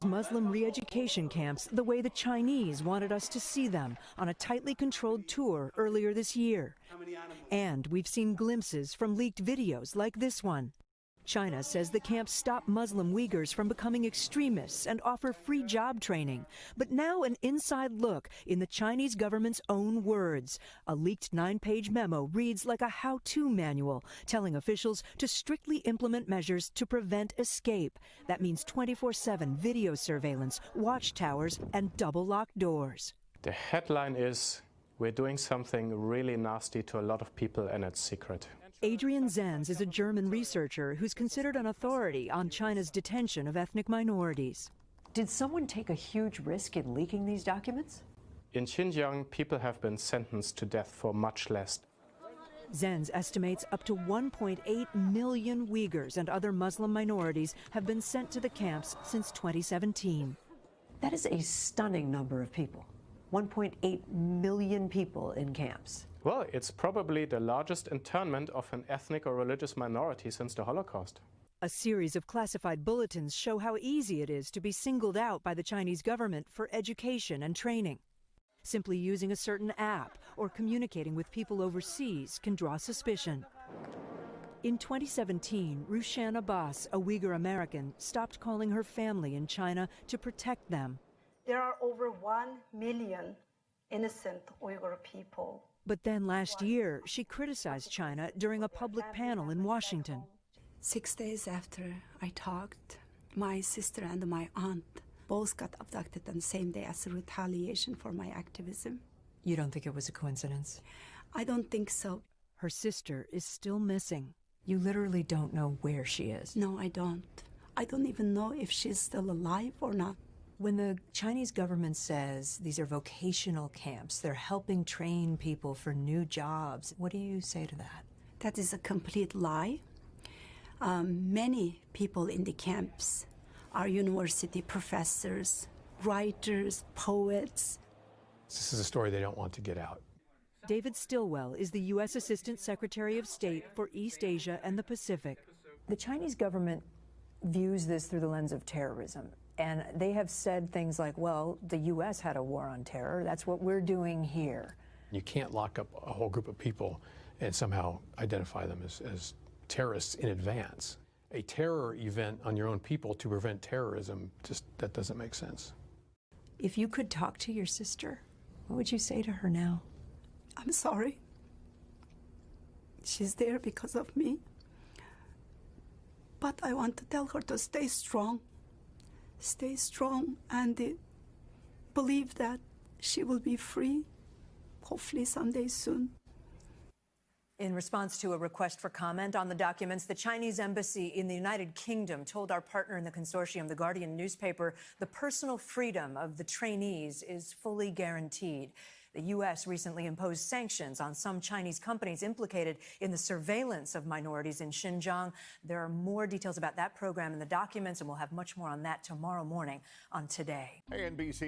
Muslim re-education camps the way the Chinese wanted us to see them on a tightly controlled tour earlier this year. And we've seen glimpses from leaked videos like this one. China says the camps stop Muslim Uyghurs from becoming extremists and offer free job training. But now an inside look in the Chinese government's own words. A leaked 9-page memo reads like a how-to manual, telling officials to strictly implement measures to prevent escape. That means 24/7 video surveillance, watchtowers, and double-locked doors. The headline is, "We're doing something really nasty to a lot of people and it's secret." Adrian Zenz is a German researcher who's considered an authority on China's detention of ethnic minorities. Did someone take a huge risk in leaking these documents? In Xinjiang, people have been sentenced to death for much less. Zenz estimates up to 1.8 million Uyghurs and other Muslim minorities have been sent to the camps since 2017. That is a stunning number of people. 1.8 million people in camps. Well, it's probably the largest internment of an ethnic or religious minority since the Holocaust. A series of classified bulletins show how easy it is to be singled out by the Chinese government for education and training. Simply using a certain app or communicating with people overseas can draw suspicion. In 2017, Rushan Abbas, a Uyghur American, stopped calling her family in China to protect them. There are over 1 million innocent Uyghur people. But then last year, she criticized China during a public panel in Washington. 6 days after I talked, my sister and my aunt both got abducted on the same day as a retaliation for my activism. You don't think it was a coincidence? I don't think so. Her sister is still missing. You literally don't know where she is? No, I don't. I don't even know if she's still alive or not. When the Chinese government says these are vocational camps, they're helping train people for new jobs, what do you say to that? That is a complete lie. Many people in the camps are university professors, writers, poets. This is a story they don't want to get out. David Stilwell is the U.S. Assistant Secretary of State for East Asia and the Pacific. The Chinese government views this through the lens of terrorism. And they have said things like, well, the U.S. had a war on terror. That's what we're doing here. You can't lock up a whole group of people and somehow identify them as terrorists in advance. A terror event on your own people to prevent terrorism, that doesn't make sense. If you could talk to your sister, what would you say to her now? I'm sorry. She's there because of me. But I want to tell her to stay strong. Stay strong and believe that she will be free, hopefully someday soon. In response to a request for comment on the documents, the Chinese embassy in the United Kingdom told our partner in the consortium, the Guardian newspaper, the personal freedom of the trainees is fully guaranteed. The U.S. recently imposed sanctions on some Chinese companies implicated in the surveillance of minorities in Xinjiang. There are more details about that program in the documents, and we'll have much more on that tomorrow morning on Today. Hey, NBC.